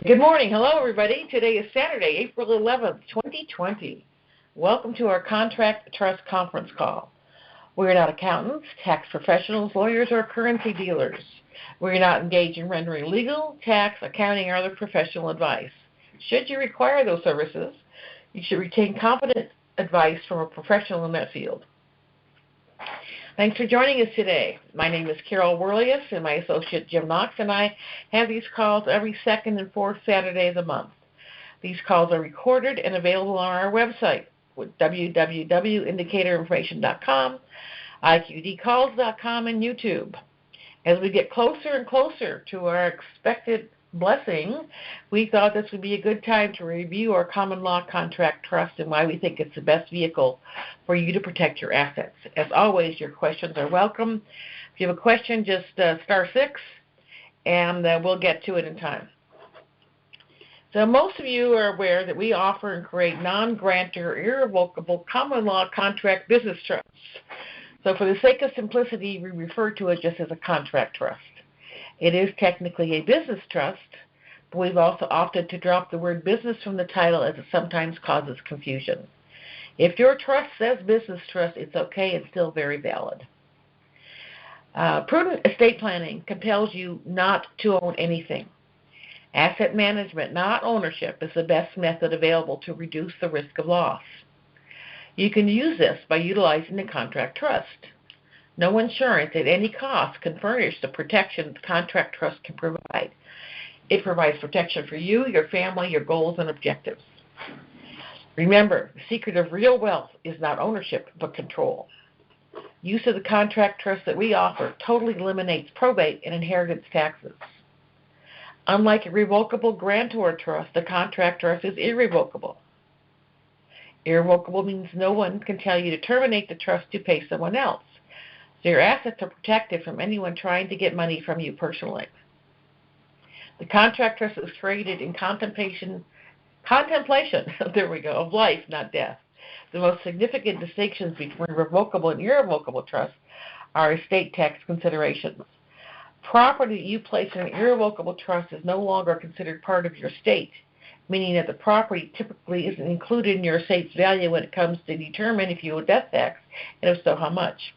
Good morning. Hello, everybody. Today is Saturday, April 11th, 2020. Welcome to our Contract Trust Conference call. We're not accountants, tax professionals, lawyers, or currency dealers. We're not engaged in rendering legal, tax, accounting, or other professional advice. Should you require those services, you should retain competent advice from a professional in that field. Thanks for joining us today. My name is Carol Werelius, and my associate Jim Knox and I have these calls every second and fourth Saturday of the month. These calls are recorded and available on our website with www.indicatorinformation.com, iqdcalls.com, and YouTube. As we get closer and closer to our expected blessing, we thought this would be a good time to review our common law contract trust and why we think it's the best vehicle for you to protect your assets. As always, your questions are welcome. If you have a question, just star 6, and we'll get to it in time. So most of you are aware that we offer and create non-grantor, irrevocable common law contract business trusts. So for the sake of simplicity, we refer to it just as a contract trust. It is technically a business trust, but we've also opted to drop the word business from the title as it sometimes causes confusion. If your trust says business trust, it's okay and still very valid. Prudent estate planning compels you not to own anything. Asset management, not ownership, is the best method available to reduce the risk of loss. You can use this by utilizing the contract trust. No insurance at any cost can furnish the protection the contract trust can provide. It provides protection for you, your family, your goals, and objectives. Remember, the secret of real wealth is not ownership, but control. Use of the contract trust that we offer totally eliminates probate and inheritance taxes. Unlike a revocable grantor trust, the contract trust is irrevocable. Irrevocable means no one can tell you to terminate the trust to pay someone else. So your assets are protected from anyone trying to get money from you personally. The contract trust is created in contemplation, there we go, of life, not death. The most significant distinctions between revocable and irrevocable trusts are estate tax considerations. Property that you place in an irrevocable trust is no longer considered part of your estate, meaning that the property typically isn't included in your estate's value when it comes to determine if you owe death tax, and if so, how much.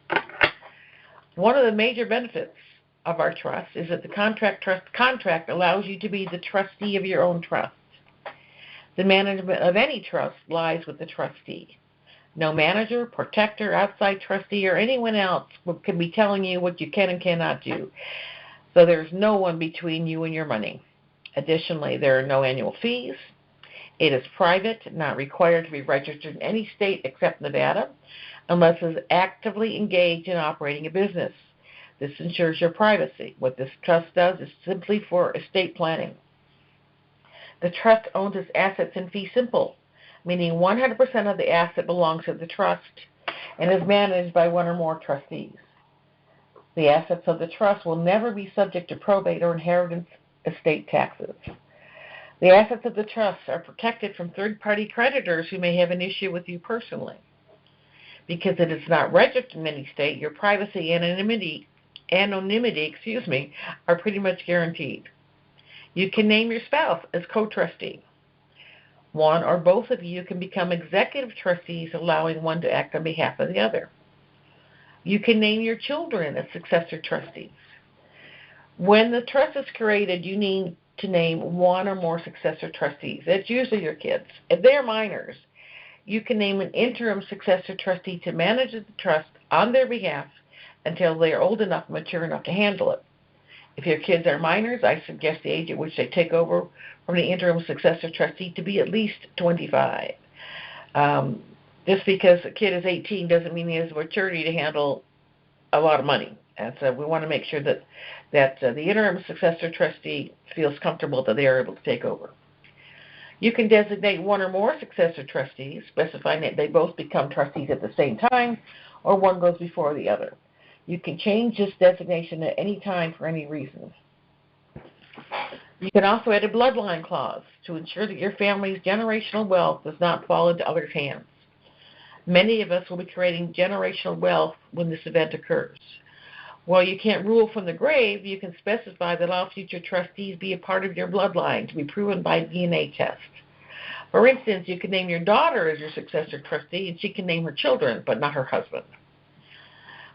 One of the major benefits of our trust is that the contract trust contract allows you to be the trustee of your own trust. The management of any trust lies with the trustee. No manager, protector, outside trustee, or anyone else can be telling you what you can and cannot do. So there's no one between you and your money. Additionally, there are no annual fees. It is private, not required to be registered in any state except Nevada, unless it is actively engaged in operating a business. This ensures your privacy. What this trust does is simply for estate planning. The trust owns its assets in fee simple, meaning 100% of the asset belongs to the trust and is managed by one or more trustees. The assets of the trust will never be subject to probate or inheritance estate taxes. The assets of the trust are protected from third-party creditors who may have an issue with you personally. Because it is not registered in any state, your privacy and anonymity are pretty much guaranteed. You can name your spouse as co-trustee. One or both of you can become executive trustees, allowing one to act on behalf of the other. You can name your children as successor trustees. When the trust is created, you need to name one or more successor trustees. That's usually your kids. If they're minors, you can name an interim successor trustee to manage the trust on their behalf until they are old enough and mature enough to handle it. If your kids are minors, I suggest the age at which they take over from the interim successor trustee to be at least 25. Just because a kid is 18 doesn't mean he has maturity to handle a lot of money. And so we want to make sure that the interim successor trustee feels comfortable that they are able to take over. You can designate one or more successor trustees, specifying that they both become trustees at the same time, or one goes before the other. You can change this designation at any time for any reason. You can also add a bloodline clause to ensure that your family's generational wealth does not fall into others' hands. Many of us will be creating generational wealth when this event occurs. While you can't rule from the grave, you can specify that all future trustees be a part of your bloodline to be proven by DNA test. For instance, you can name your daughter as your successor trustee, and she can name her children, but not her husband.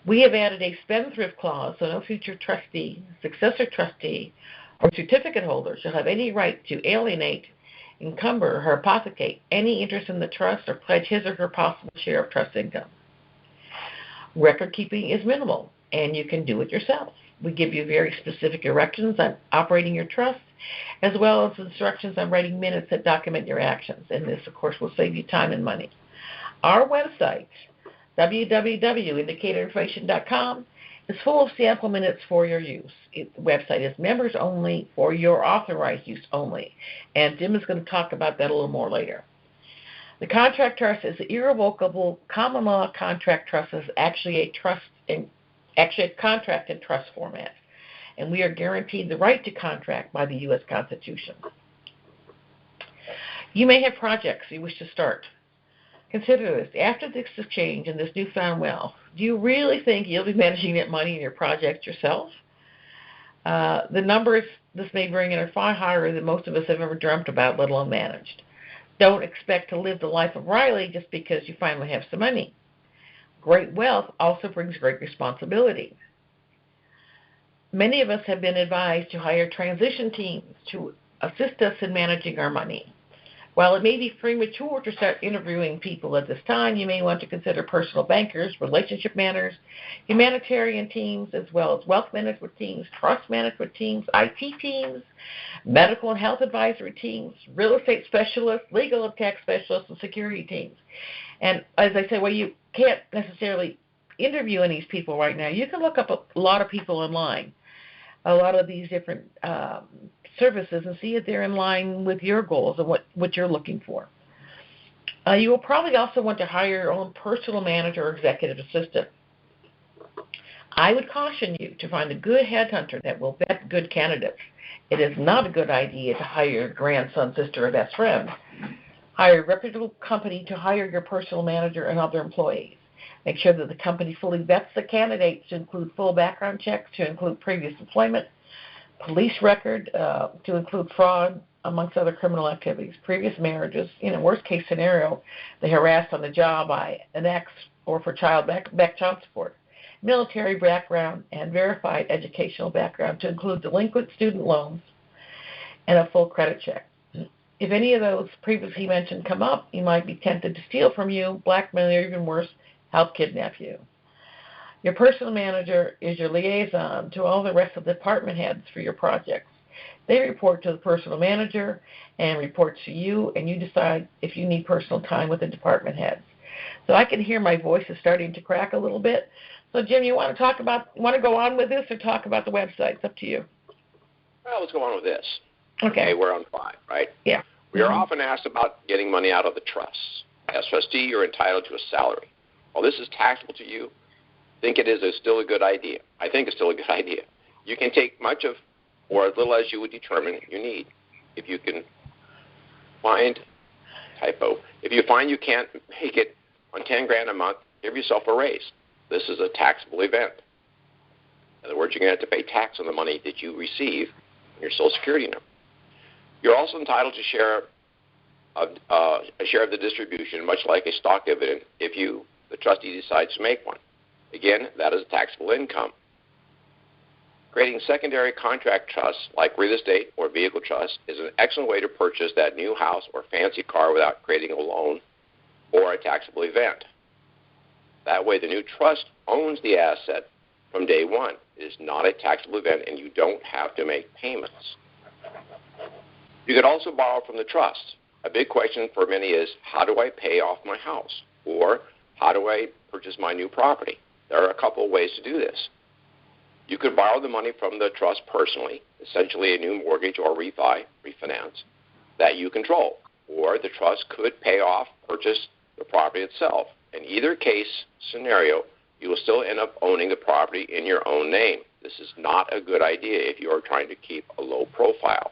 We have added a spendthrift clause, so no future trustee, successor trustee, or certificate holder shall have any right to alienate, encumber, or hypothecate any interest in the trust or pledge his or her possible share of trust income. Record keeping is minimal, and you can do it yourself. We give you very specific directions on operating your trust, as well as instructions on writing minutes that document your actions. And this, of course, will save you time and money. Our website, www.indicatorinformation.com, is full of sample minutes for your use. The website is members only for your authorized use only. And Jim is going to talk about that a little more later. The contract trust is an irrevocable common law contract trust. Is actually a contract in trust format, and we are guaranteed the right to contract by the U.S. Constitution. You may have projects you wish to start. Consider this. After this exchange and this newfound wealth, do you really think you'll be managing that money in your project yourself? The numbers this may bring in are far higher than most of us have ever dreamt about, let alone managed. Don't expect to live the life of Riley just because you finally have some money. Great wealth also brings great responsibility. Many of us have been advised to hire transition teams to assist us in managing our money. While it may be premature to start interviewing people at this time, you may want to consider personal bankers, relationship managers, humanitarian teams, as well as wealth management teams, trust management teams, IT teams, medical and health advisory teams, real estate specialists, legal and tax specialists, and security teams. And as I say, well, you can't necessarily interview any of these people right now. You can look up a lot of people online, a lot of these different services, and see if they're in line with your goals and what you're looking for. You will probably also want to hire your own personal manager or executive assistant. I would caution you to find a good headhunter that will vet good candidates. It is not a good idea to hire your grandson, sister, or best friend. Hire a reputable company to hire your personal manager and other employees. Make sure that the company fully vets the candidates to include full background checks, to include previous employment, police record, to include fraud, amongst other criminal activities, previous marriages, worst case scenario, they harassed on the job by an ex or for child support, military background, and verified educational background to include delinquent student loans and a full credit check. If any of those previously mentioned come up, you might be tempted to steal from you, blackmail, or even worse, help kidnap you. Your personal manager is your liaison to all the rest of the department heads for your projects. They report to the personal manager and report to you, and you decide if you need personal time with the department heads. So I can hear my voice is starting to crack a little bit. So Jim, you want to go on with this or talk about the website? It's up to you. Well, let's go on with this. Okay, we're on 5, right? Yeah. We are often asked about getting money out of the trust. As trustee, you're entitled to a salary. While this is taxable to you, I think it is still a good idea. I think it's still a good idea. You can take much of or as little as you would determine you need. If you find you can't make it on $10,000 a month, give yourself a raise. This is a taxable event. In other words, you're going to have to pay tax on the money that you receive in your Social Security number. You're also entitled to a share of the distribution, much like a stock dividend, if the trustee decides to make one. Again, that is taxable income. Creating secondary contract trusts like real estate or vehicle trust is an excellent way to purchase that new house or fancy car without creating a loan or a taxable event. That way, the new trust owns the asset from day one. It is not a taxable event, and you don't have to make payments. You could also borrow from the trust. A big question for many is, how do I pay off my house? Or how do I purchase my new property? There are a couple of ways to do this. You could borrow the money from the trust personally, essentially a new mortgage or refinance, that you control. Or the trust could purchase the property itself. In either case scenario, you will still end up owning the property in your own name. This is not a good idea if you are trying to keep a low profile.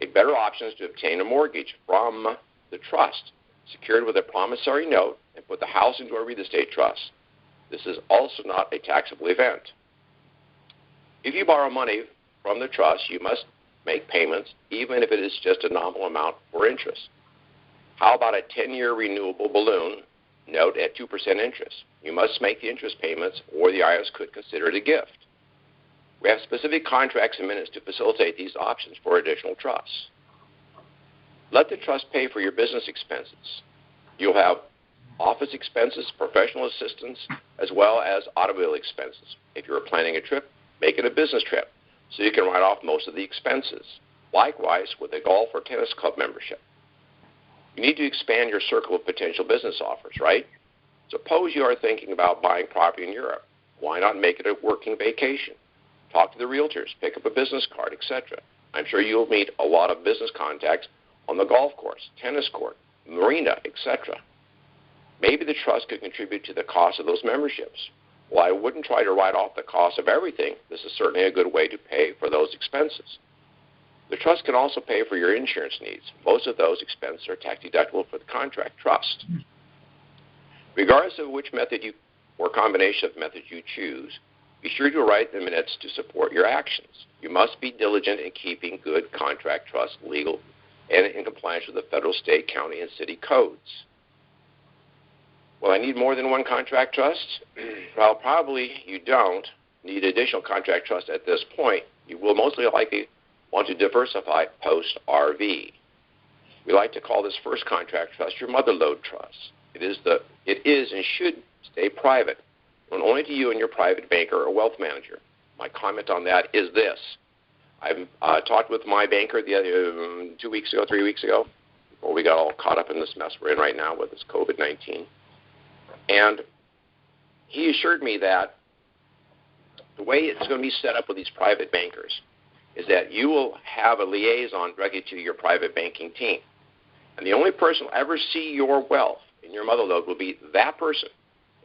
A better option is to obtain a mortgage from the trust, secured with a promissory note, and put the house into a real estate trust. This is also not a taxable event. If you borrow money from the trust, you must make payments, even if it is just a nominal amount for interest. How about a 10-year renewable balloon note at 2% interest? You must make the interest payments, or the IRS could consider it a gift. We have specific contracts and minutes to facilitate these options for additional trusts. Let the trust pay for your business expenses. You'll have office expenses, professional assistance, as well as automobile expenses. If you're planning a trip, make it a business trip so you can write off most of the expenses. Likewise with a golf or tennis club membership. You need to expand your circle of potential business offers, right? Suppose you are thinking about buying property in Europe. Why not make it a working vacation? Talk to the realtors, pick up a business card, etc. I'm sure you'll meet a lot of business contacts on the golf course, tennis court, marina, etc. Maybe the trust could contribute to the cost of those memberships. While I wouldn't try to write off the cost of everything, this is certainly a good way to pay for those expenses. The trust can also pay for your insurance needs. Most of those expenses are tax deductible for the contract trust. Regardless of which method or combination of methods you choose, be sure to write the minutes to support your actions. You must be diligent in keeping good contract trusts legal and in compliance with the federal, state, county, and city codes. Will I need more than one contract trust? Well, probably you don't need additional contract trust at this point. You will mostly likely want to diversify post-RV. We like to call this first contract trust your mother lode trust. It is and should stay private, known only to you and your private banker or wealth manager. My comment on that is this. I've talked with my banker the other 3 weeks ago, before we got all caught up in this mess we're in right now with this COVID-19. And he assured me that the way it's going to be set up with these private bankers is that you will have a liaison directly to your private banking team. And the only person who will ever see your wealth in your mother lode will be that person.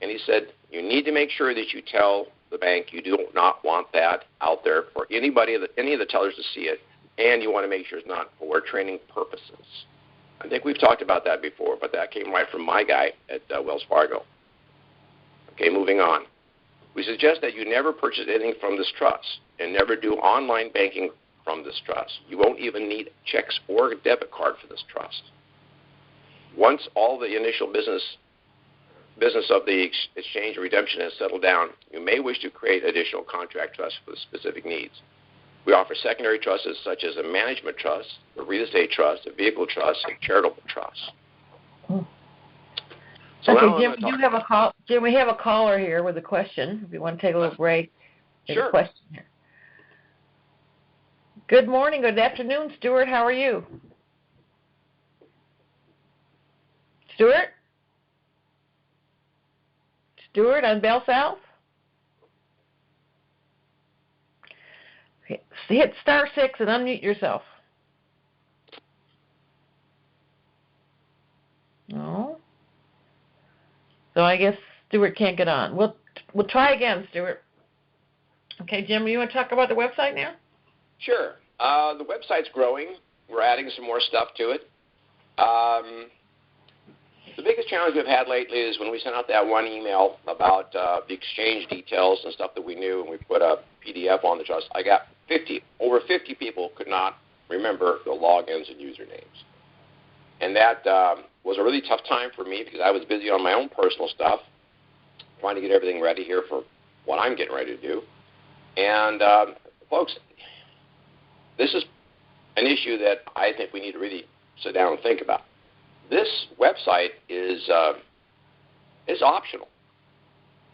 And he said, you need to make sure that you tell the bank you do not want that out there for any of the tellers to see it, and you want to make sure it's not for training purposes. I think we've talked about that before, but that came right from my guy at Wells Fargo. Okay, moving on. We suggest that you never purchase anything from this trust and never do online banking from this trust. You won't even need checks or a debit card for this trust. Once all the initial business of the exchange or redemption has settled down, you may wish to create additional contract trusts for the specific needs. We offer secondary trusts such as a management trust, a real estate trust, a vehicle trust, and charitable trusts. So okay, Jim, we have a caller here with a question. If you want to take a little break, sure. A question here. Good morning, good afternoon, Stuart. How are you? Stuart? Stuart on Bell South? Okay. Hit *6 and unmute yourself. No. So I guess Stuart can't get on. We'll try again, Stuart. Okay, Jim, you want to talk about the website now? Sure. The website's growing. We're adding some more stuff to it. The biggest challenge we've had lately is when we sent out that one email about the exchange details and stuff that we knew, and we put a PDF on the trust. I got over 50 people could not remember the logins and usernames. And that was a really tough time for me because I was busy on my own personal stuff, trying to get everything ready here for what I'm getting ready to do. And, folks, this is an issue that I think we need to really sit down and think about. This website is optional.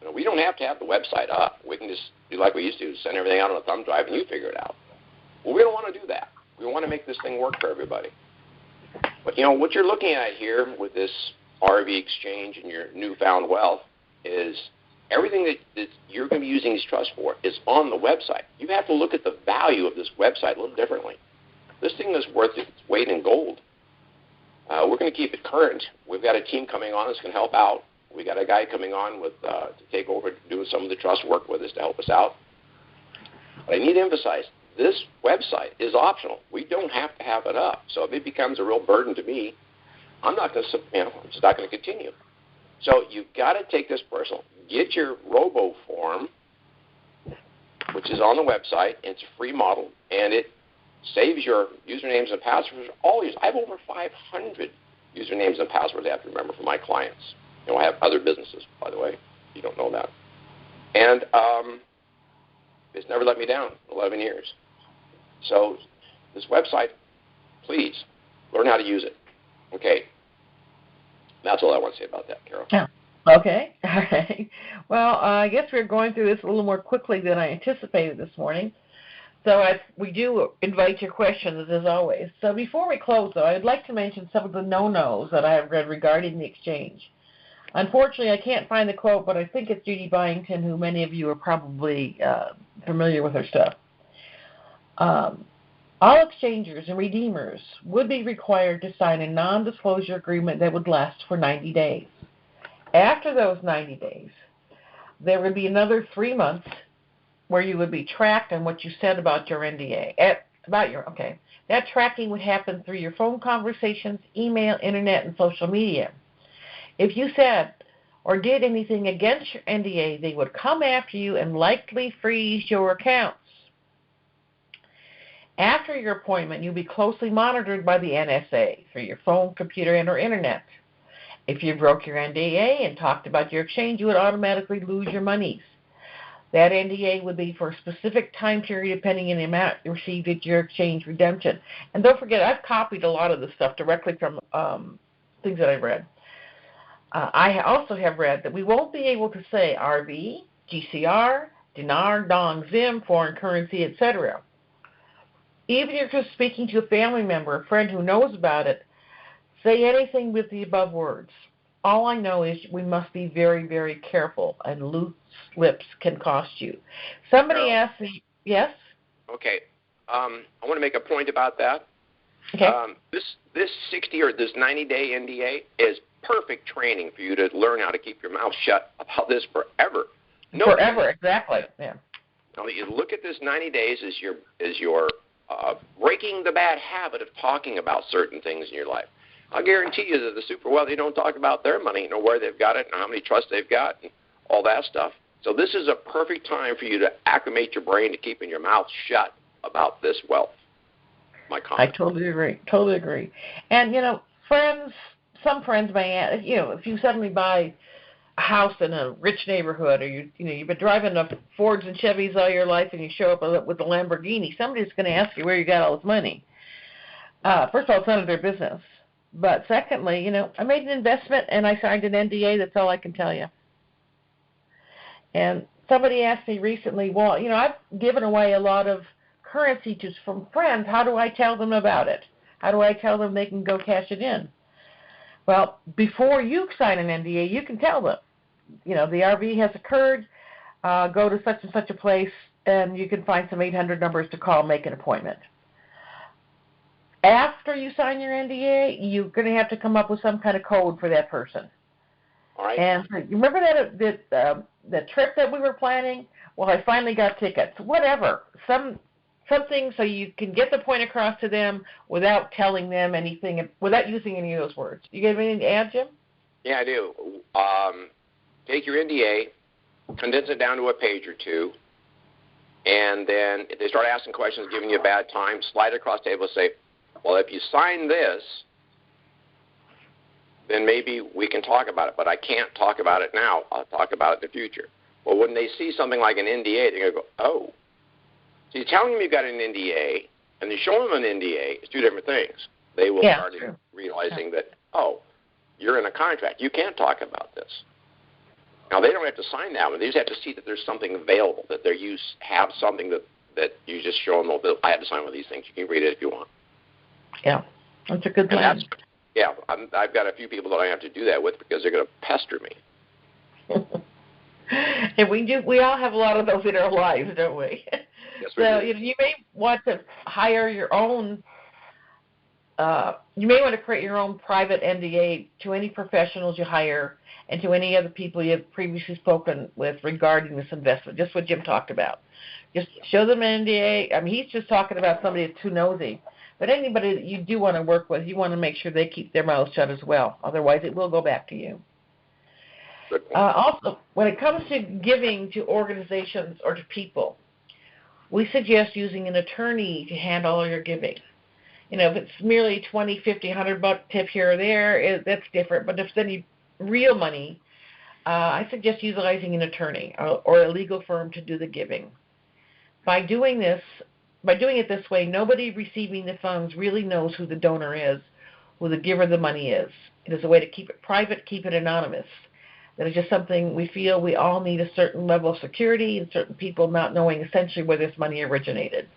You know, we don't have to have the website up. We can just do like we used to, send everything out on a thumb drive and you figure it out. Well, we don't want to do that. We want to make this thing work for everybody. But, you know, what you're looking at here with this RV exchange and your newfound wealth is everything that you're going to be using these trusts for is on the website. You have to look at the value of this website a little differently. This thing is worth its weight in gold. We're going to keep it current. We've got a team coming on that's going to help out. We got a guy coming on with to take over doing some of the trust work with us to help us out. But I need to emphasize, this website is optional. We don't have to have it up. So if it becomes a real burden to me, I'm just not going to continue. So you've got to take this personal. Get your robo form which is on the website. It's a free model, and it saves your usernames and passwords. I have over 500 usernames and passwords I have to remember for my clients. I have other businesses, by the way, if you don't know that. And it's never let me down in 11 years. So this website, please learn how to use it. Okay. That's all I want to say about that, Carol. Yeah. Okay. All right. Well, I guess we're going through this a little more quickly than I anticipated this morning. So we do invite your questions, as always. So before we close, though, I'd like to mention some of the no-nos that I have read regarding the exchange. Unfortunately, I can't find the quote, but I think it's Judy Byington, who many of you are probably familiar with her stuff. All exchangers and redeemers would be required to sign a non-disclosure agreement that would last for 90 days. After those 90 days, there would be another 3 months where you would be tracked on what you said about your NDA. That tracking would happen through your phone conversations, email, internet, and social media. If you said or did anything against your NDA, they would come after you and likely freeze your accounts. After your appointment, you'll be closely monitored by the NSA through your phone, computer, and or internet. If you broke your NDA and talked about your exchange, you would automatically lose your monies. That NDA would be for a specific time period depending on the amount you received at your exchange redemption. And don't forget, I've copied a lot of this stuff directly from things that I've read. I also have read that we won't be able to say RV, GCR, Dinar, Dong, Zim, foreign currency, etc. Even if you're just speaking to a family member, a friend who knows about it, say anything with the above words. All I know is we must be very, very careful, and loose lips can cost you. Somebody asked me, yes? Okay. I want to make a point about that. Okay. This 60 or this 90-day NDA is perfect training for you to learn how to keep your mouth shut about this forever. Forever, exactly. Yeah. Now, you look at this 90 days as your breaking the bad habit of talking about certain things in your life. I'll guarantee you that the super wealthy don't talk about their money, where they've got it and how many trusts they've got and all that stuff. So this is a perfect time for you to acclimate your brain to keeping your mouth shut about this wealth. My comment. I totally agree. And, some friends may ask, if you suddenly buy a house in a rich neighborhood, or you've been driving the Fords and Chevys all your life, and you show up with a Lamborghini, somebody's going to ask you where you got all this money. First of all, it's none of their business. But secondly, I made an investment and I signed an NDA. That's all I can tell you. And somebody asked me recently, well, I've given away a lot of currency from friends. How do I tell them about it? How do I tell them they can go cash it in? Well, before you sign an NDA, you can tell them, the RV has occurred, go to such and such a place, and you can find some 800 numbers to call, make an appointment. After you sign your NDA, you're going to have to come up with some kind of code for that person. All right. And you remember that trip that we were planning? Well, I finally got tickets. Whatever. Something so you can get the point across to them without telling them anything, without using any of those words. You have anything to add, Jim? Yeah, I do. Take your NDA, condense it down to a page or two, and then if they start asking questions, giving you a bad time, slide it across the table and say, well, if you sign this, then maybe we can talk about it, but I can't talk about it now. I'll talk about it in the future. Well, when they see something like an NDA, they're going to go, oh. So you're telling them you've got an NDA, and you're showing them an NDA. It's two different things. They will start realizing that, oh, you're in a contract. You can't talk about this. Now, they don't have to sign that one. They just have to see that there's something available, that you have something that you just show them, well, I have to sign one of these things. You can read it if you want. Yeah, that's a good plan. I've got a few people that I have to do that with because they're going to pester me. And we all have a lot of those in our lives, don't we? Yes, we do. You may want to hire your own, you may want to create your own private NDA to any professionals you hire and to any other people you have previously spoken with regarding this investment, just what Jim talked about. Just show them an NDA. I mean, he's just talking about somebody that's too nosy. But anybody that you do want to work with, you want to make sure they keep their mouths shut as well. Otherwise, it will go back to you. Also, when it comes to giving to organizations or to people, we suggest using an attorney to handle all your giving. If it's merely $20, $50, $100 tip here or there, that's different. But if it's any real money, I suggest utilizing an attorney or a legal firm to do the giving. By doing it this way, nobody receiving the funds really knows who the donor is, who the giver of the money is. It is a way to keep it private, keep it anonymous. That is just something we feel we all need a certain level of security and certain people not knowing essentially where this money originated.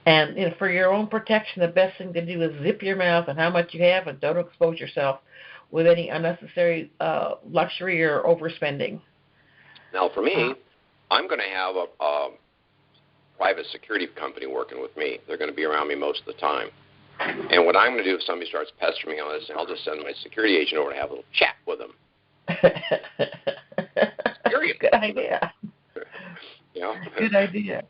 And for your own protection, the best thing to do is zip your mouth on how much you have and don't expose yourself with any unnecessary luxury or overspending. Now, for me, I'm going to have a private security company working with me. They're going to be around me most of the time. And what I'm going to do if somebody starts pestering me on this, I'll just send my security agent over to have a little chat with them. Good idea. Good idea.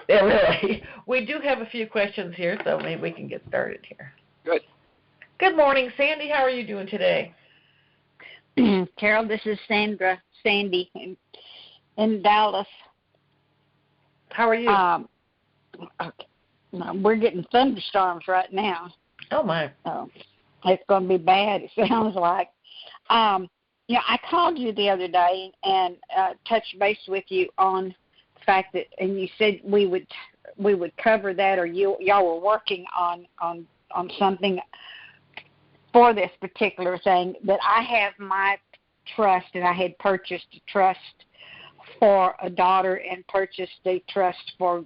Really. We do have a few questions here, so maybe we can get started here. Good. Good morning, Sandy. How are you doing today? Carol, this is Sandy in Dallas. How are you? Okay. No, we're getting thunderstorms right now. Oh, my. It's going to be bad, it sounds like. I called you the other day and touched base with you on the fact that, and you said we would cover that, or y'all were working on something for this particular thing. That I have my trust, and I had purchased a trust for a daughter and purchased a trust for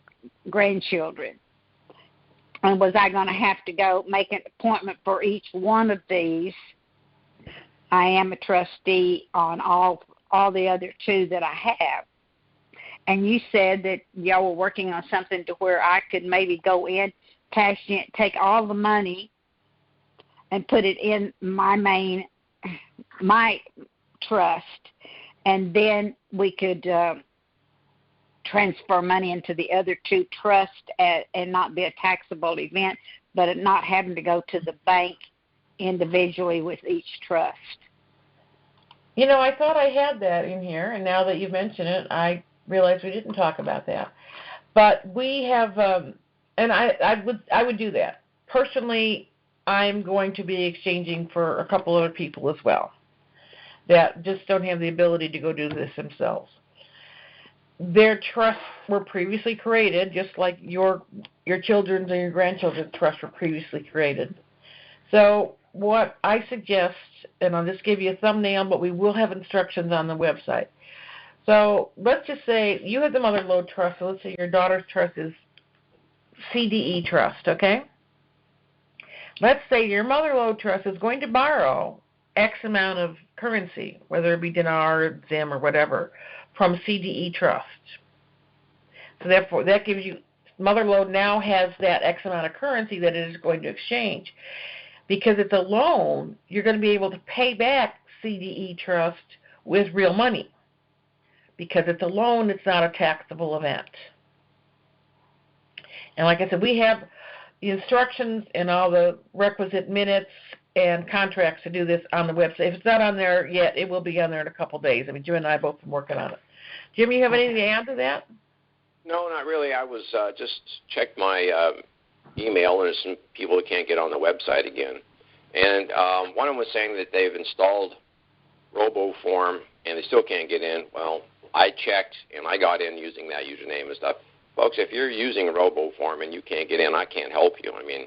grandchildren. And was I going to have to go make an appointment for each one of these? I am a trustee on all the other two that I have. And you said that y'all were working on something to where I could maybe go in, cash in, take all the money and put it in my trust, and then we could transfer money into the other two trusts and not be a taxable event, but it not having to go to the bank individually with each trust. I thought I had that in here, and now that you mention it, I realize we didn't talk about that. But we have, and I would do that. Personally, I'm going to be exchanging for a couple other people as well that just don't have the ability to go do this themselves. Their trusts were previously created, just like your children's and your grandchildren's trusts were previously created. So what I suggest, and I'll just give you a thumbnail, but we will have instructions on the website. So let's just say you have the Mother Lode Trust. So let's say your daughter's trust is CDE Trust, okay? Let's say your Mother Lode Trust is going to borrow X amount of currency, whether it be Dinar, Zim, or whatever, from CDE Trust. So therefore, that gives you, Mother Lode now has that X amount of currency that it is going to exchange. Because it's a loan, you're going to be able to pay back CDE Trust with real money. Because it's a loan, it's not a taxable event. And like I said, we have the instructions and all the requisite minutes and contracts to do this on the website. If it's not on there yet, it will be on there in a couple of days. I mean, Jim and I have both been working on it. Jim, you have anything to add to that? No, not really. I was just checked my email, and there's some people that can't get on the website again. And one of them was saying that they've installed RoboForm, and they still can't get in. Well, I checked, and I got in using that username and stuff. Folks, if you're using RoboForm and you can't get in, I can't help you. I mean,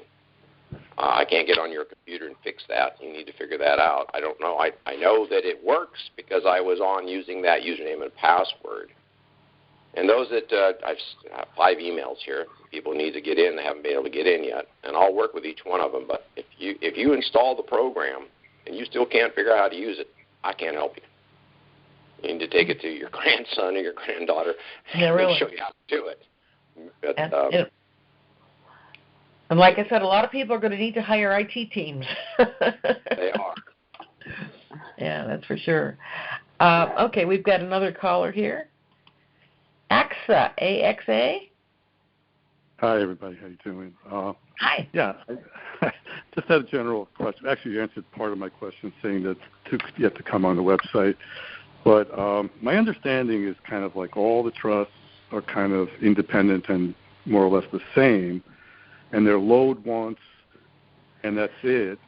I can't get on your computer and fix that. You need to figure that out. I don't know. I know that it works because I was on using that username and password. And those that I've 5 emails here. People need to get in. They haven't been able to get in yet. And I'll work with each one of them. But if you install the program and you still can't figure out how to use it, I can't help you. You need to take it to your grandson or your granddaughter and show you how to do it. But, and like I said, a lot of people are going to need to hire IT teams. They are. Yeah, that's for sure. Okay, we've got another caller here. AXA, A-X-A? Hi, everybody. How you doing? Hi. Yeah, I just had a general question. Actually, you answered part of my question saying that you have to come on the website. But my understanding is kind of like all the trusts are kind of independent and more or less the same, and they're load once, and that's it.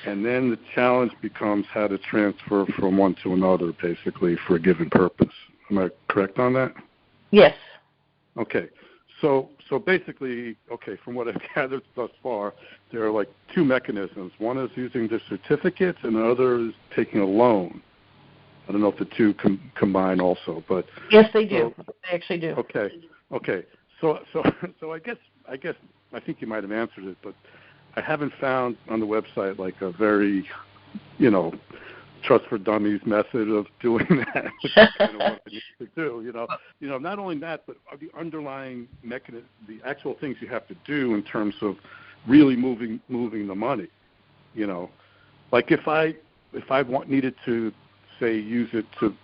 And then the challenge becomes how to transfer from one to another, basically, for a given purpose. Am I correct on that? Yes. Okay. So basically, okay, from what I've gathered thus far, there are like two mechanisms. One is using the certificates, and the other is taking a loan. I don't know if the two combine also, but yes, they do. They actually do. Okay. So I guess I think you might have answered it, but I haven't found on the website like a very, trust for dummies method of doing that, which is kind of what I need to do. Not only that, but the underlying mechanism, the actual things you have to do in terms of really moving the money. Like if I needed to say use it to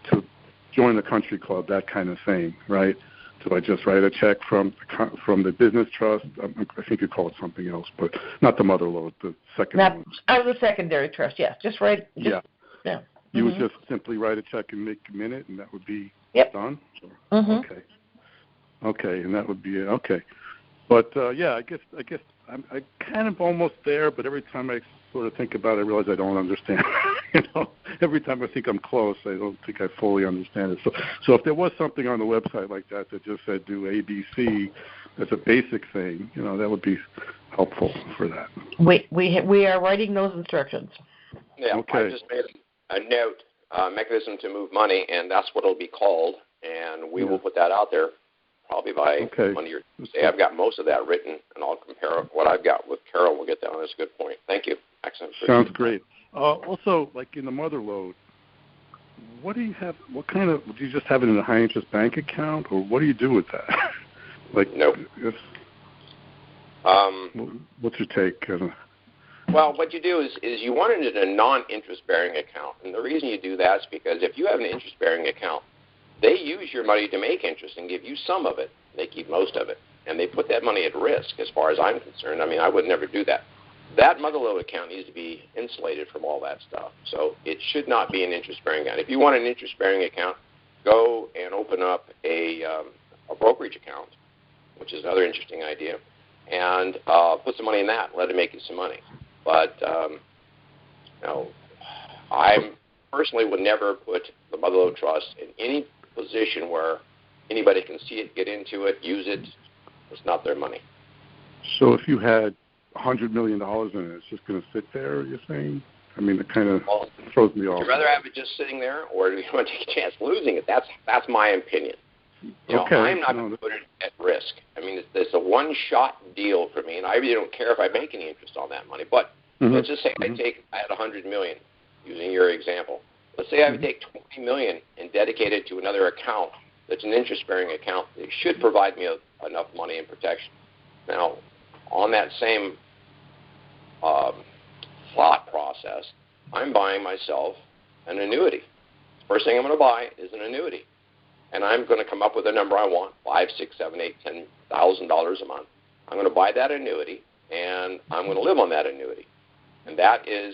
join the country club, that kind of thing, right? Do I just write a check from the business trust? I think you call it something else, but not the mother load, the second one. The secondary trust, yes. Just write. Yeah. You would just simply write a check and make a minute, and that would be done? Okay, and that would be it. Okay. But, I guess I'm kind of almost there, but every time I sort of think about it, I realize I don't understand. Every time I think I'm close, I don't think I fully understand it. So if there was something on the website like that just said do ABC as a basic thing, that would be helpful for that. We are writing those instructions. Yeah, okay. I just made a note, mechanism to move money, and that's what it'll be called, and we will put that out there probably by Monday or Tuesday. I've got most of that written, and I'll compare what I've got with Carol. We'll get that on. That's a good point. Thank you. Excellent. Sounds great. Also, like in the mother load, what do you have? What kind of? Do you just have it in a high interest bank account, or what do you do with that? Nope. What's your take? Well, what you do is you want it in a non-interest-bearing account. And the reason you do that is because if you have an interest-bearing account, they use your money to make interest and give you some of it. They keep most of it. And they put that money at risk as far as I'm concerned. I mean, I would never do that. That motherlode account needs to be insulated from all that stuff. So it should not be an interest-bearing account. If you want an interest-bearing account, go and open up a brokerage account, which is another interesting idea, and put some money in that. Let it make you some money. But, I personally would never put the motherlode trust in any position where anybody can see it, get into it, use it. It's not their money. So if you had $100 million in it, it's just going to sit there, you're saying? I mean, it kind of throws me off. Would you rather have it just sitting there, or do you want to take a chance of losing it? That's my opinion. I'm not going to put it at risk. I mean, it's a one-shot deal for me, and I really don't care if I make any interest on that money. But let's just say I had $100 million, using your example. Let's say I would take $20 million and dedicate it to another account that's an interest-bearing account. It should provide me enough money and protection. Now, on that same thought process, I'm buying myself an annuity. First thing I'm going to buy is an annuity. And I'm going to come up with a number I want, $5,000, $6,000, $7,000, $8,000, $10,000 a month. I'm going to buy that annuity, and I'm going to live on that annuity. And that is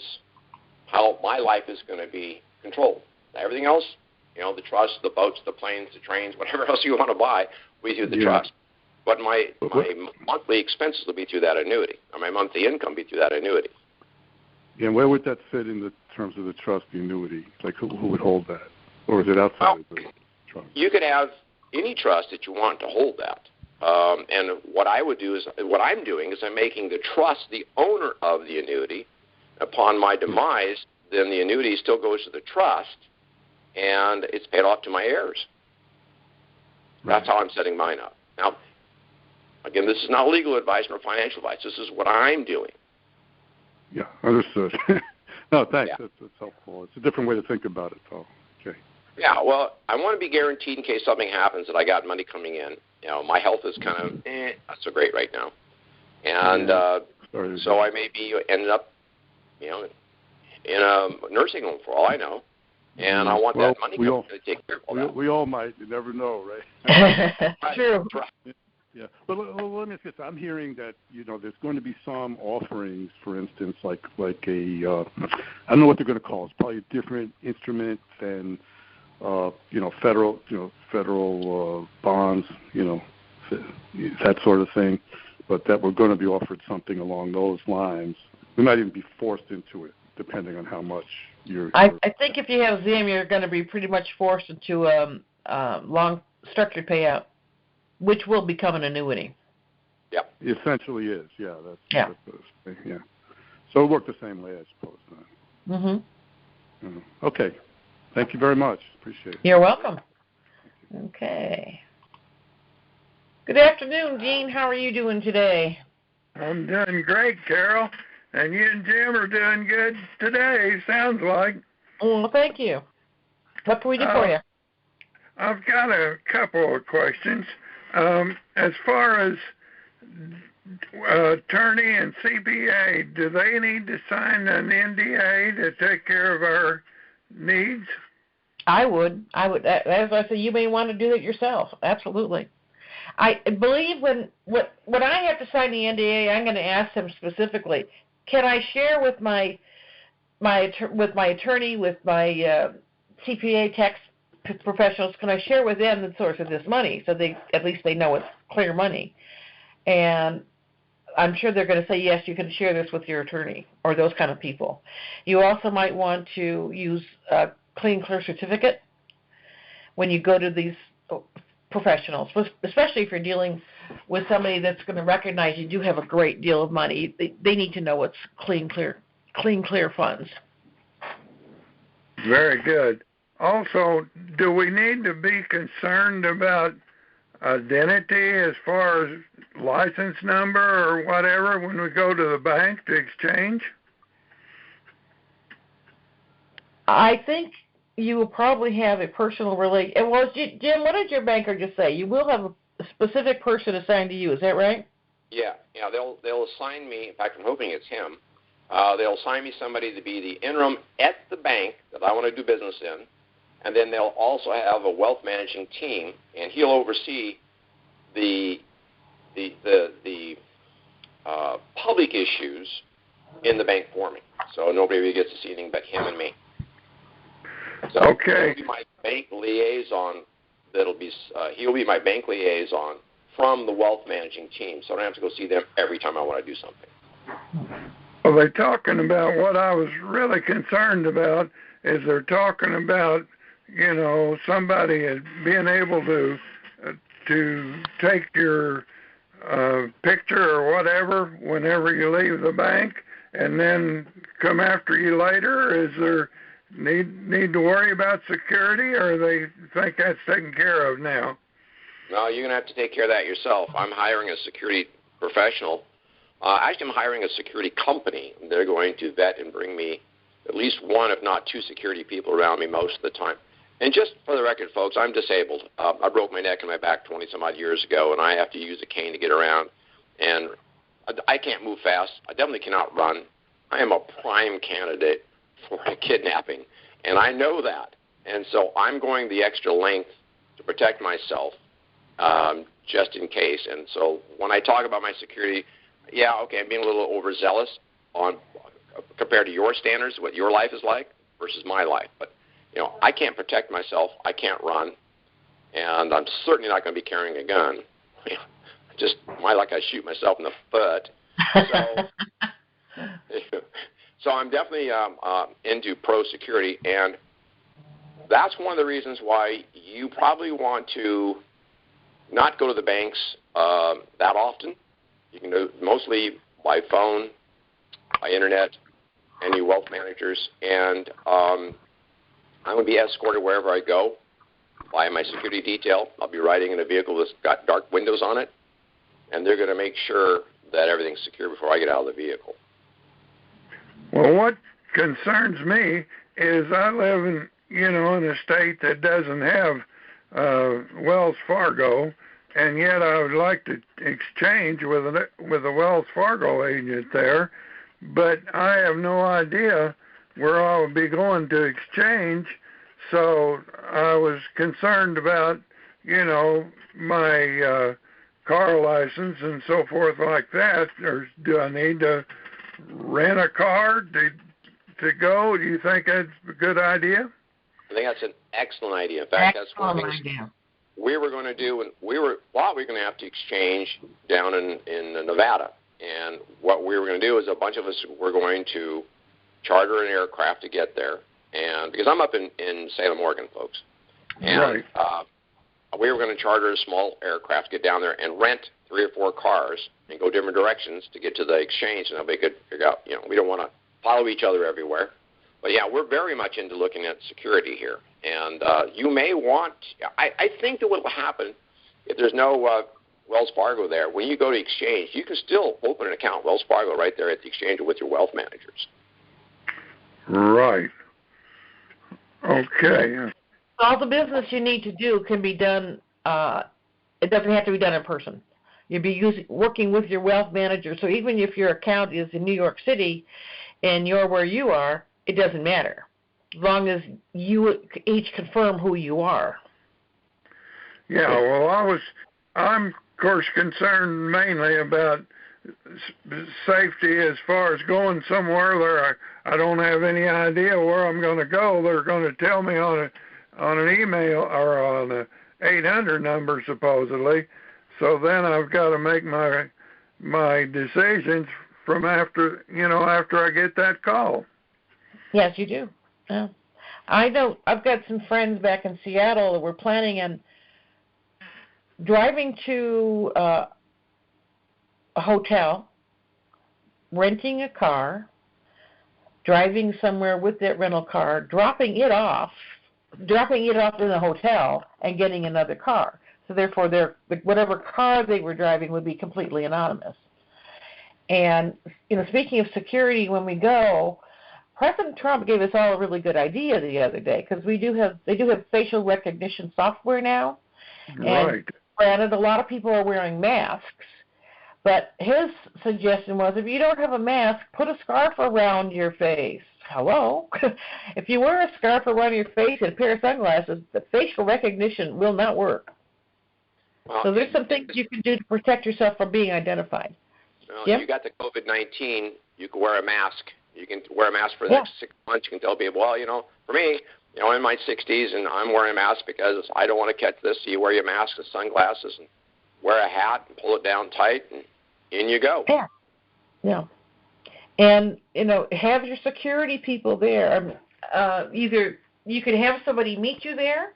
how my life is going to be controlled. Everything else, the trust, the boats, the planes, the trains, whatever else you want to buy, we do the trust. But my monthly expenses will be through that annuity, or my monthly income will be through that annuity. Yeah, and where would that fit in the terms of the trust, the annuity? Like who would hold that? Or is it outside of the trust? You could have any trust that you want to hold that. And what I'm doing is I'm making the trust the owner of the annuity. Upon my demise, then the annuity still goes to the trust, and it's paid off to my heirs. Right. That's how I'm setting mine up. Now, again, this is not legal advice nor financial advice. This is what I'm doing. Yeah, understood. No, thanks. Yeah. That's helpful. It's a different way to think about it, though. Okay. Yeah, well, I want to be guaranteed in case something happens that I got money coming in. My health is kind of not so great right now. And so I may be ended up, in a nursing home for all I know. And I want that money to take care of all that. We all might. You never know, right? True. Yeah, but let me ask you this. I'm hearing that there's going to be some offerings, for instance, like a I don't know what they're going to call it. It's probably a different instrument than federal bonds, that sort of thing, but that we're going to be offered something along those lines. We might even be forced into it, depending on how much you're. I think if you have ZIM, you're going to be pretty much forced into a long structured payout, which will become an annuity. Yeah, it essentially is. Yeah, yeah. Yeah. So it worked the same way, I suppose. Mm-hmm. Okay. Thank you very much. Appreciate it. You're welcome. Okay. Good afternoon, Gene. How are you doing today? I'm doing great, Carol. And you and Jim are doing good today, sounds like. Well, thank you. What can we do for you? I've got a couple of questions. As far as attorney and CPA, do they need to sign an NDA to take care of our needs? I would. As I say, you may want to do it yourself. Absolutely. I believe when I have to sign the NDA, I'm going to ask them specifically, can I share with my attorney, with my CPA tax professionals, can I share with them the source of this money so at least they know it's clear money? And I'm sure they're going to say, yes, you can share this with your attorney or those kind of people. You also might want to use a clean, clear certificate when you go to these professionals, especially if you're dealing with somebody that's going to recognize you do have a great deal of money. They need to know it's clean, clear funds. Very good. Also, do we need to be concerned about identity as far as license number or whatever when we go to the bank to exchange? I think you will probably have a personal relation. Well, Jim, what did your banker just say? You will have a specific person assigned to you. Is that right? Yeah. They'll assign me. In fact, I'm hoping it's him. They'll assign me somebody to be the interim at the bank that I want to do business in, and then they'll also have a wealth managing team, and he'll oversee the public issues in the bank for me. So nobody really gets to see anything but him and me. So okay. He'll be my bank liaison. He'll be my bank liaison from the wealth managing team, so I don't have to go see them every time I want to do something. Well, they're talking about what I was really concerned about is they're talking about, somebody being able to take your picture or whatever whenever you leave the bank and then come after you later. Is there need to worry about security, or they think that's taken care of now? No, you're going to have to take care of that yourself. I'm hiring a security professional. Actually, I'm hiring a security company. They're going to vet and bring me at least one, if not two, security people around me most of the time. And just for the record, folks, I'm disabled. I broke my neck and my back 20-some-odd years ago, and I have to use a cane to get around. And I can't move fast. I definitely cannot run. I am a prime candidate for a kidnapping, and I know that. And so I'm going the extra length to protect myself just in case. And so when I talk about my security, yeah, okay, I'm being a little overzealous compared to your standards, what your life is like versus my life. But, I can't protect myself. I can't run. And I'm certainly not going to be carrying a gun. Just my luck, I shoot myself in the foot. So I'm definitely into pro-security, and that's one of the reasons why you probably want to not go to the banks that often. You can do mostly by phone, by internet, any wealth managers, and I'm going to be escorted wherever I go by my security detail. I'll be riding in a vehicle that's got dark windows on it, and they're going to make sure that everything's secure before I get out of the vehicle. Well, what concerns me is I live in a state that doesn't have Wells Fargo, and yet I would like to exchange with a Wells Fargo agent there, but I have no idea where I would be going to exchange, so I was concerned about, my car license and so forth like that, or do I need to rent a car to go? Do you think that's a good idea? I think that's an excellent idea. In fact, that's one Excellent thing idea. we were going to do, and thought we were going to have to exchange down in Nevada. And what we were going to do is a bunch of us were going to charter an aircraft to get there. And because I'm up in Salem, Oregon, folks. And we were going to charter a small aircraft, get down there, and rent 3 or 4 cars and go different directions to get to the exchange. And we could figure out, we don't want to follow each other everywhere. But, yeah, we're very much into looking at security here. And you may want – I think that what will happen if there's no Wells Fargo there, when you go to exchange, you can still open an account, Wells Fargo, right there at the exchange with your wealth managers. Right. Okay. All the business you need to do can be done. It doesn't have to be done in person. You'll be working with your wealth manager. So even if your account is in New York City and you're where you are, it doesn't matter, as long as you each confirm who you are. Yeah. Well, I'm of course concerned mainly about safety as far as going somewhere there. I don't have any idea where I'm going to go. They're going to tell me on an email or on a 800 number supposedly. So then I've got to make my decisions from after I get that call. Yes, you do. I know. I've got some friends back in Seattle that were planning on driving to a hotel, renting a car, driving somewhere with that rental car, dropping it off in the hotel, and getting another car. So therefore, whatever car they were driving would be completely anonymous. And speaking of security, when we go, President Trump gave us all a really good idea the other day, because they do have facial recognition software now. Right. And granted, a lot of people are wearing masks, but his suggestion was, if you don't have a mask, put a scarf around your face. Hello? If you wear a scarf around your face and a pair of sunglasses, the facial recognition will not work. Well, so there's some things you can do to protect yourself from being identified. Well, Jim? You got the COVID-19, you can wear a mask. You can wear a mask for the next 6 months. You can tell people, well, for me, in my 60s, and I'm wearing a mask because I don't want to catch this. So you wear your mask and sunglasses and wear a hat and pull it down tight, and in you go. Yeah. And, have your security people there. Either you can have somebody meet you there,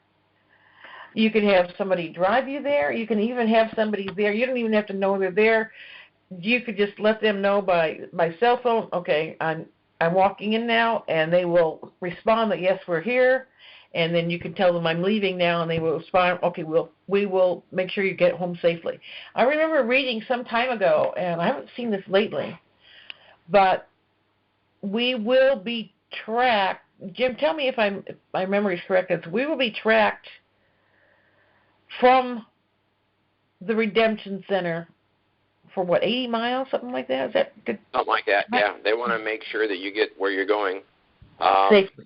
you can have somebody drive you there, you can even have somebody there. You don't even have to know they're there. You could just let them know by cell phone, okay, I'm walking in now, and they will respond that, yes, we're here. And then you can tell them I'm leaving now, and they will respond, okay, we will make sure you get home safely. I remember reading some time ago, and I haven't seen this lately, but we will be tracked. Jim, tell me if my memory is correct. We will be tracked from the Redemption Center for 80 miles, something like that? Is that good? Something like that, yeah. They want to make sure that you get where you're going. Safely.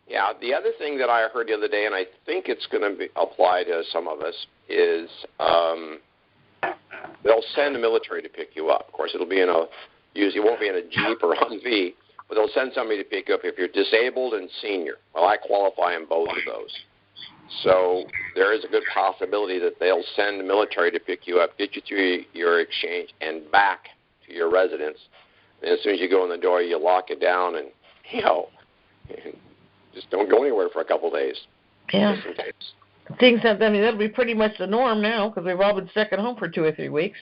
Yeah, the other thing that I heard the other day, and I think it's going to apply to some of us, is they'll send the military to pick you up. Of course, usually won't be in a Jeep or Humvee, but they'll send somebody to pick you up if you're disabled and senior. Well, I qualify in both of those. So there is a good possibility that they'll send the military to pick you up, get you through your exchange, and back to your residence. And as soon as you go in the door, you lock it down and, just don't go anywhere for a couple of days. Yeah. Just in case. That'll be pretty much the norm now, because we've all been stuck at home for 2 or 3 weeks.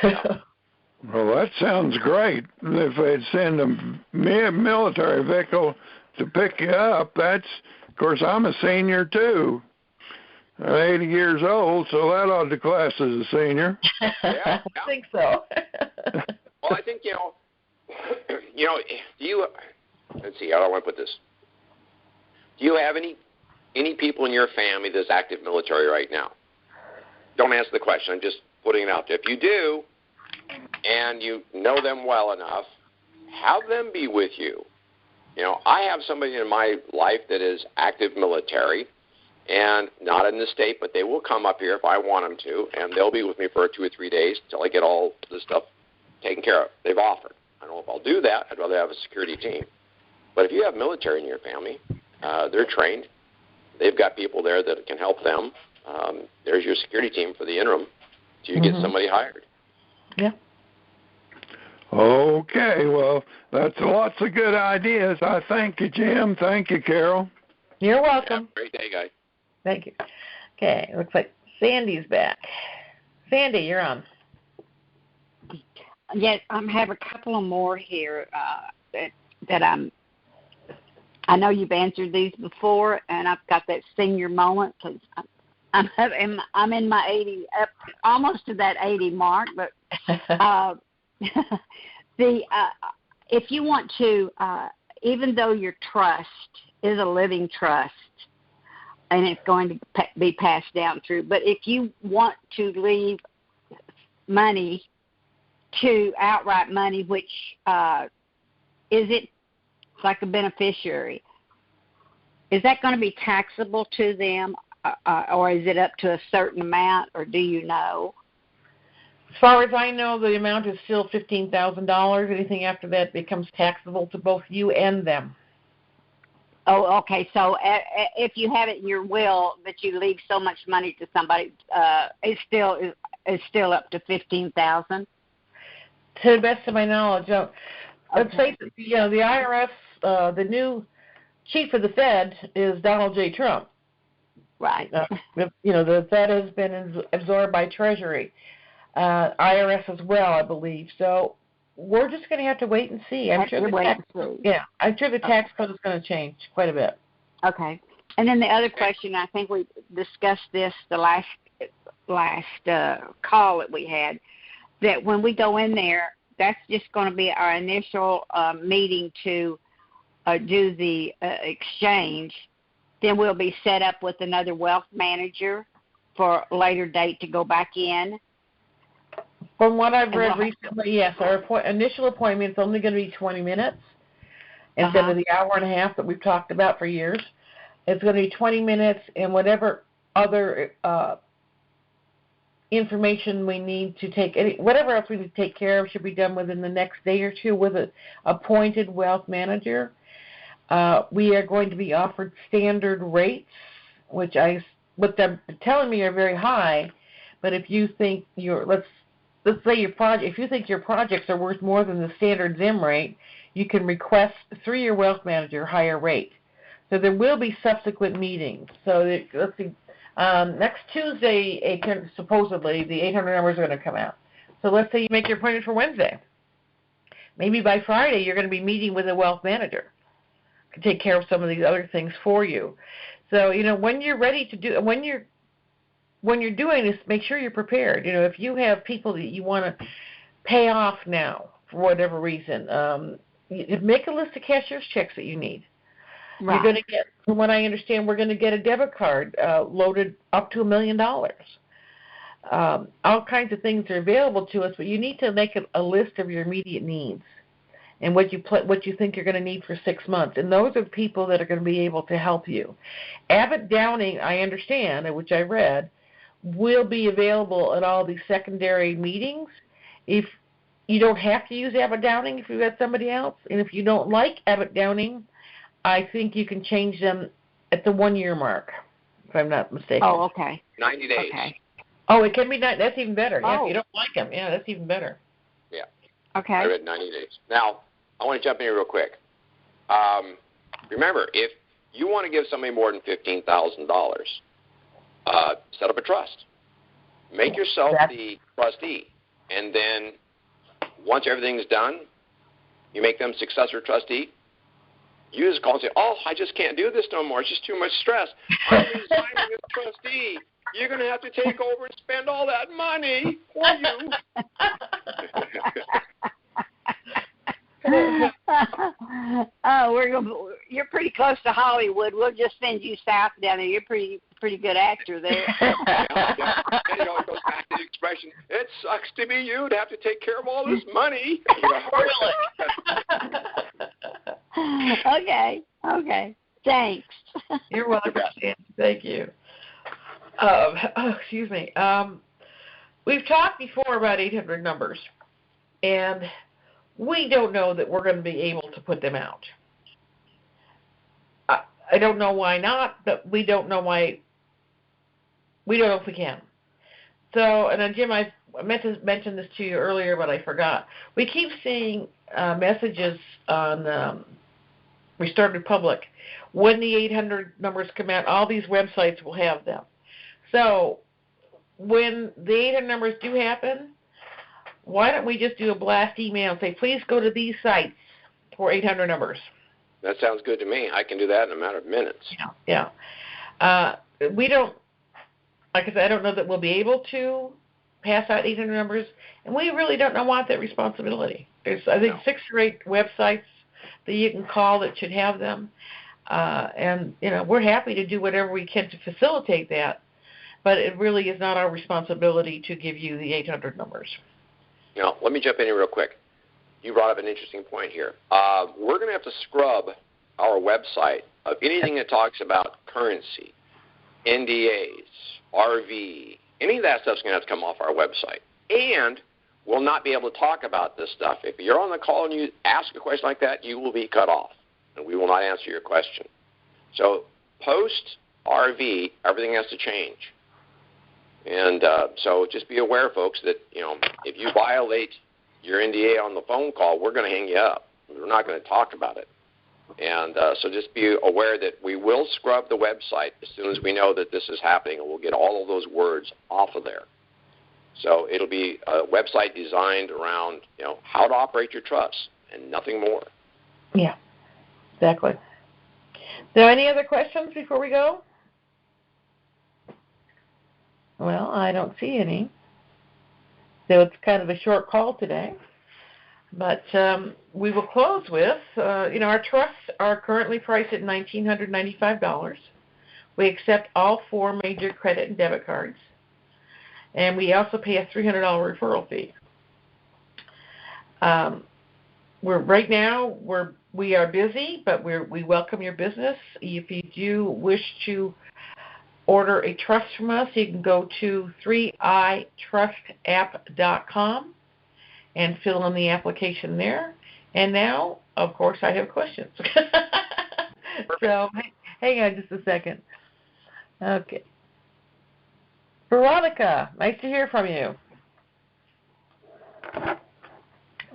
Well, that sounds great. If they'd send a military vehicle to pick you up, of course, I'm a senior, too. I'm 80 years old, so that ought to class as a senior. Yeah. I think so. Well, I think, let's see, how do I want to put this? Do you have any people in your family that's active military right now? Don't answer the question. I'm just putting it out there. If you do, and you know them well enough, have them be with you. I have somebody in my life that is active military, and not in the state, but they will come up here if I want them to, and they'll be with me for 2 or 3 days until I get all the stuff taken care of. They've offered. I don't know if I'll do that. I'd rather have a security team. But if you have military in your family, they're trained. they've got people there that can help them. There's your security team for the interim till you get somebody hired. Yeah. Okay, well, that's lots of good ideas. I thank you, Jim. Thank you, Carol. You're welcome. Great day, guys. Thank you. Okay, looks like Sandy's back. Sandy, you're on. Yes, I have a couple of more here that I know you've answered these before, and I've got that senior moment because I'm in my 80, almost to that 80 mark. But if you want to, even though your trust is a living trust, and it's going to be passed down through, but if you want to leave money to outright money, which is it like a beneficiary, is that going to be taxable to them, or is it up to a certain amount, or do you know? As far as I know, the amount is still $15,000. Anything after that becomes taxable to both you and them. Oh, okay. So if you have it in your will that you leave so much money to somebody, it's still up to $15,000. To the best of my knowledge, let's face it. The IRS, the new chief of the Fed is Donald J. Trump. Right. The Fed has been absorbed by Treasury, IRS as well, I believe. So we're just going to have to wait and see. I'm sure the tax code is going to change quite a bit. Okay. And then the other question, I think we discussed this the last call that we had, that when we go in there, that's just going to be our initial meeting to do the exchange. Then we'll be set up with another wealth manager for a later date to go back in. From what I've read recently, yes, our initial appointment is only going to be 20 minutes instead of the hour and a half that we've talked about for years. It's going to be 20 minutes, and whatever other information we need to take, whatever else we need to take care of should be done within the next day or two with an appointed wealth manager. We are going to be offered standard rates, which what they're telling me are very high, but if you think let's say if you think your projects are worth more than the standard ZIM rate, you can request through your wealth manager a higher rate. So there will be subsequent meetings. So let's see, next Tuesday, supposedly the 800 numbers are going to come out. So let's say you make your appointment for Wednesday. Maybe by Friday you're going to be meeting with a wealth manager to take care of some of these other things for you. So when you're ready to do, when you're doing this, make sure you're prepared. If you have people that you want to pay off now for whatever reason, make a list of cashier's checks that you need. Right. You're going to get, from what I understand, we're going to get a debit card loaded up to $1 million. All kinds of things are available to us, but you need to make a list of your immediate needs and what you think you're going to need for 6 months. And those are people that are going to be able to help you. Abbott Downing, I understand, which I read, will be available at all these secondary meetings. If you don't have to use Abbott Downing if you've got somebody else, and if you don't like Abbott Downing, I think you can change them at the 1 year mark, if I'm not mistaken. Oh, okay. 90 days. Okay. Oh, it can be that's even better. Oh. Yeah, if you don't like them, that's even better. Yeah. Okay. I read 90 days. Now, I want to jump in here real quick. Remember, if you want to give somebody more than $15,000, set up a trust. Make yourself the trustee, and then once everything's done, you make them successor trustee. You just call and say, I just can't do this no more. It's just too much stress. I'm resigning as trustee. You're going to have to take over and spend all that money for you. You're pretty close to Hollywood. We'll just send you south down there. You're pretty good actor there. Yeah. It goes back to the expression, it sucks to be you to have to take care of all this money. Really? Okay. Thanks. You're welcome. Thank you. Excuse me. We've talked before about 800 numbers, and we don't know that we're going to be able to put them out. I don't know why not, but we don't know why. We don't know if we can. So, and then Jim, I meant to mention this to you earlier, but I forgot. We keep seeing messages on Restart Republic. When the 800 numbers come out, all these websites will have them. So, when the 800 numbers do happen, why don't we just do a blast email and say, please go to these sites for 800 numbers? That sounds good to me. I can do that in a matter of minutes. Yeah. We don't, like I said, I don't know that we'll be able to pass out 800 numbers, and we really don't want that responsibility. There's, I think, 6 or 8 websites that you can call that should have them, and we're happy to do whatever we can to facilitate that, but it really is not our responsibility to give you the 800 numbers. Now, let me jump in here real quick. You brought up an interesting point here. We're going to have to scrub our website of anything that talks about currency, NDAs, RV, any of that stuff's going to have to come off our website. And we'll not be able to talk about this stuff. If you're on the call and you ask a question like that, you will be cut off, and we will not answer your question. So post RV, everything has to change. And so just be aware, folks, that if you violate your NDA on the phone call, we're going to hang you up. We're not going to talk about it. And so just be aware that we will scrub the website as soon as we know that this is happening, and we'll get all of those words off of there. So it'll be a website designed around how to operate your trust and nothing more. Yeah, exactly. So any other questions before we go? Well, I don't see any. So it's kind of a short call today. But we will close with, our trusts are currently priced at $1,995. We accept all 4 major credit and debit cards. And we also pay a $300 referral fee. We are busy, but we welcome your business. If you do wish to order a trust from us, you can go to 3itrustapp.com and fill in the application there. And now, of course, I have questions. So hang on just a second. Okay. Veronica, nice to hear from you.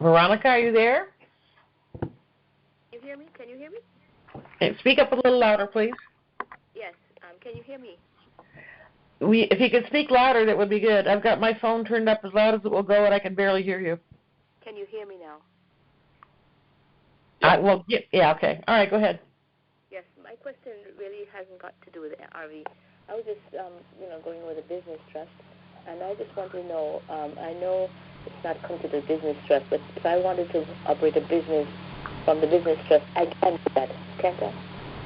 Veronica, are you there? You hear me? Can you hear me? Hey, speak up a little louder, please. Yes. Can you hear me? If you could speak louder, that would be good. I've got my phone turned up as loud as it will go, and I can barely hear you. Can you hear me now? Yeah, okay. All right, go ahead. Yes, my question really hasn't got to do with RV. I was just, going with a business trust, and I just want to know, I know it's not considered a business trust, but if I wanted to operate a business from the business trust, I can do that, can't I?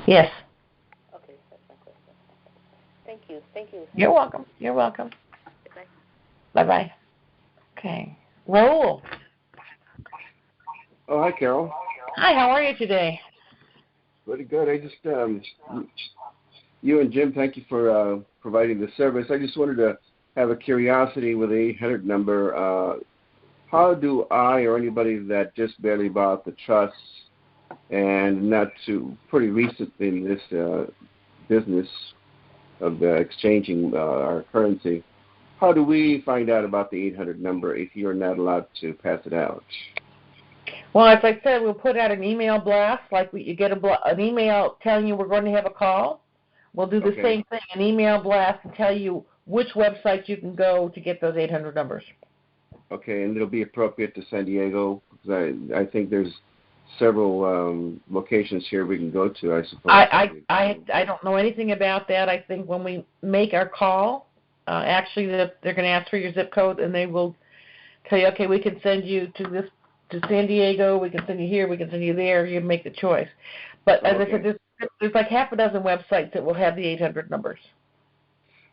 Yes. Okay, that's my question. Thank you. You're welcome. Bye. Bye-bye. Okay. Raul. Oh, hi, Carol. Hi, how are you today? Pretty good. I just, you and Jim, thank you for providing the service. I just wanted to have a curiosity with the 800 number. How do I or anybody that just barely bought the trusts and not too pretty recent in this business of exchanging our currency, how do we find out about the 800 number if you're not allowed to pass it out? Well, as I said, we'll put out an email blast, like you get an email telling you we're going to have a call. We'll do the same thing, an email blast, and tell you which website you can go to get those 800 numbers. Okay, and it'll be appropriate to San Diego, because I think there's several locations here we can go to, I suppose. I don't know anything about that. I think when we make our call, actually they're going to ask for your zip code, and they will tell you, okay, we can send you to San Diego, we can send you here, we can send you there, you make the choice. But as I said, there's like half a dozen websites that will have the 800 numbers.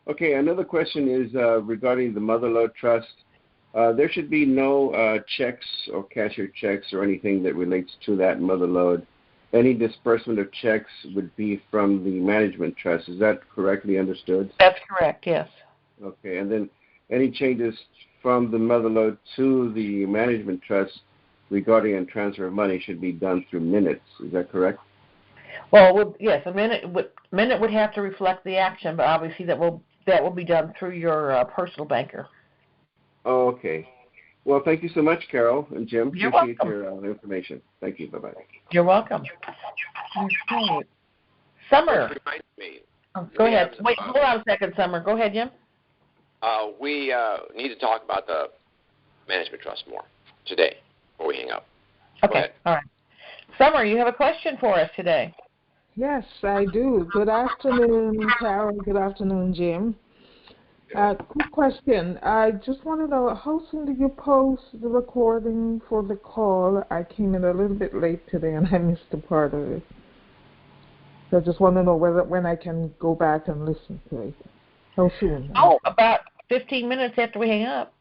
Okay, another question is regarding the Motherlode Trust. There should be no checks or cashier checks or anything that relates to that Motherlode. Any disbursement of checks would be from the management trust. Is that correctly understood? That's correct, yes. Okay, and then any changes from the Motherlode to the management trust regarding a transfer of money should be done through minutes. Is that correct? Well, yes, a minute would have to reflect the action, but obviously that will be done through your personal banker. Oh, okay. Well, thank you so much, Carol and Jim. You're Appreciate welcome. your information. Thank you. Bye-bye. You're welcome. Okay. Summer. Which reminds me. Oh, go ahead. Wait, hold on a second, Summer. Go ahead, Jim. We need to talk about the management trust more today before we hang up. Okay. All right. Summer, you have a question for us today. Yes, I do. Good afternoon, Carol. Good afternoon, Jim. Quick question. I just want to know, how soon did you post the recording for the call? I came in a little bit late today and I missed a part of it. So I just want to know when I can go back and listen to it. How soon? Oh, about 15 minutes after we hang up.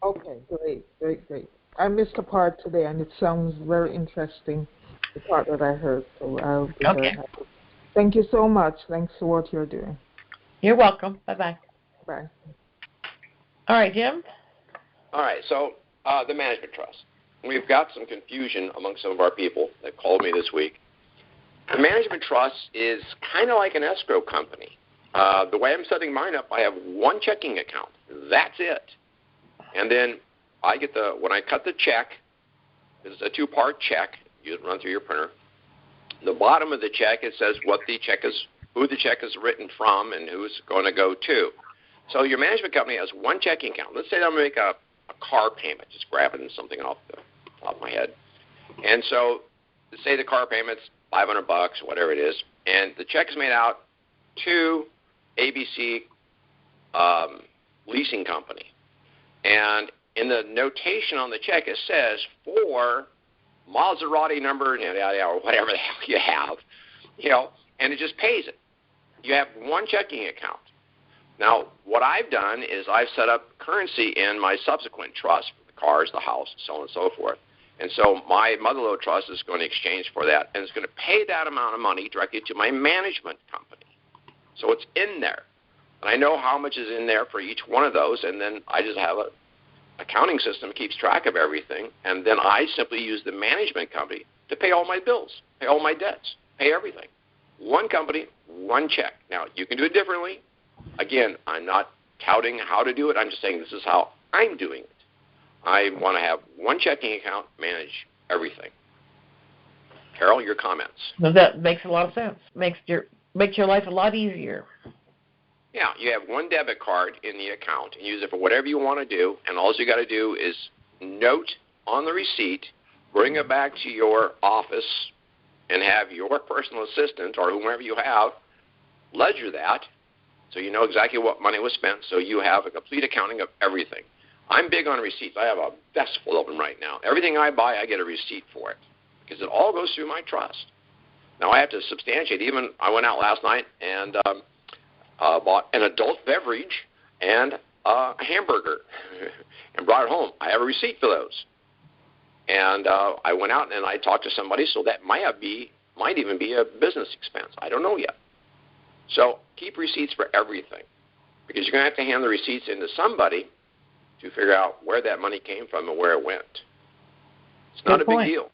Okay, great. I missed a part today and it sounds very interesting, the part that I heard. So I'll be very happy. Thank you so much. Thanks for what you're doing. You're welcome. Bye-bye. Bye. All right, Jim? All right, so the management trust. We've got some confusion among some of our people that called me this week. The management trust is kind of like an escrow company. The way I'm setting mine up, I have one checking account. That's it. And then when I cut the check, this is a two-part check. You run through your printer. The bottom of the check, it says who the check is written from and who it's going to go to. So your management company has one checking account. Let's say I'm going to make a car payment, just grabbing something off the top of my head. And so say the car payment's $500, whatever it is, and the check is made out to ABC Leasing Company. And in the notation on the check, it says for Maserati number, or whatever the hell you have, and it just pays it. You have one checking account. Now, what I've done is I've set up currency in my subsequent trust for the cars, the house, so on and so forth. And so my mother-in-law trust is going to exchange for that, and it's going to pay that amount of money directly to my management company. So it's in there. And I know how much is in there for each one of those, and then I just have an accounting system that keeps track of everything, and then I simply use the management company to pay all my bills, pay all my debts, pay everything. One company, one check. Now, you can do it differently. Again, I'm not touting how to do it. I'm just saying this is how I'm doing it. I want to have one checking account, manage everything. Carol, your comments. That makes a lot of sense. Makes your life a lot easier. Yeah, you have one debit card in the account and use it for whatever you want to do, and all you got to do is note on the receipt, bring it back to your office, and have your personal assistant or whomever you have ledger that so you know exactly what money was spent, so you have a complete accounting of everything. I'm big on receipts. I have a desk full of them right now. Everything I buy, I get a receipt for it because it all goes through my trust. Now, I have to substantiate. Even I went out last night and bought an adult beverage and a hamburger and brought it home. I have a receipt for those. And I went out and I talked to somebody, so that might even be a business expense. I don't know yet. So keep receipts for everything because you're going to have to hand the receipts into somebody to figure out where that money came from and where it went. It's not a big deal.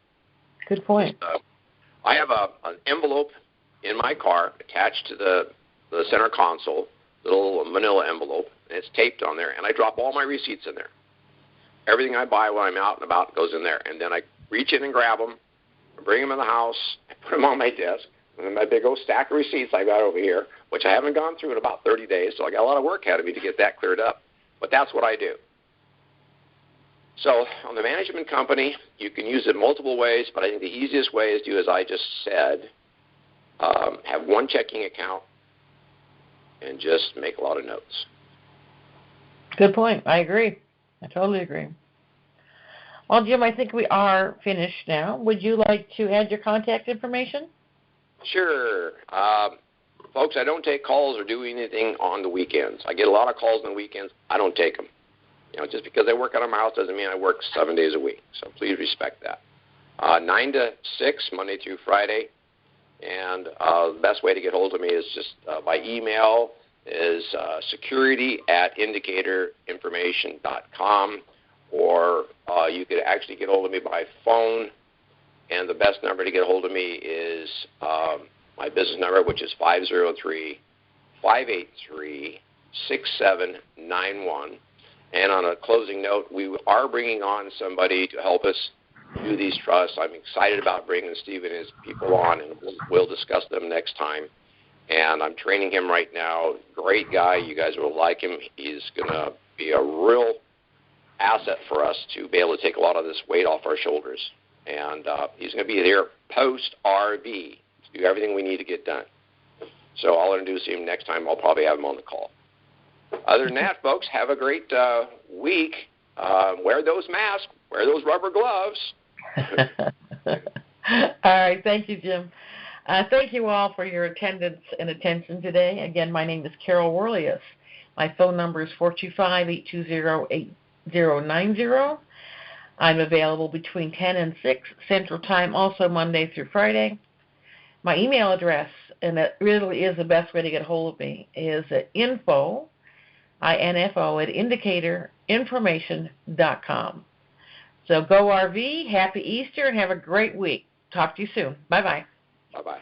Good point. I have an envelope in my car attached to the center console, little manila envelope, and it's taped on there, and I drop all my receipts in there. Everything I buy when I'm out and about goes in there, and then I reach in and grab them, bring them in the house, I put them on my desk, and then my big old stack of receipts I got over here, which I haven't gone through in about 30 days, so I got a lot of work ahead of me to get that cleared up. But that's what I do. So on the management company, you can use it multiple ways, but I think the easiest way is to do as I just said, have one checking account and just make a lot of notes. Good point. I agree. I totally agree. Well, Jim, I think we are finished now. Would you like to add your contact information? Sure. Folks, I don't take calls or do anything on the weekends. I get a lot of calls on the weekends. I don't take them. Just because I work out of my house doesn't mean I work 7 days a week. So please respect that. 9 to 6, Monday through Friday. And the best way to get hold of me is just by email is security@indicatorinformation.com, or you could actually get hold of me by phone And the best number to get a hold of me is my business number, which is 503-583-6791. And on a closing note, we are bringing on somebody to help us do these trusts. I'm excited about bringing Steve and his people on, and we'll discuss them next time. And I'm training him right now. Great guy. You guys will like him. He's going to be a real asset for us to be able to take a lot of this weight off our shoulders. And he's going to be there post-RV to do everything we need to get done. So I'll introduce him next time. I'll probably have him on the call. Other than that, folks, have a great week. Wear those masks. Wear those rubber gloves. All right. Thank you, Jim. Thank you all for your attendance and attention today. Again, my name is Carol Werelius. My phone number is 425-820-8090. I'm available between 10 and 6 Central Time, also Monday through Friday. My email address, and that really is the best way to get a hold of me, is info at indicatorinformation.com. So go RV, happy Easter, and have a great week. Talk to you soon. Bye-bye. Bye-bye.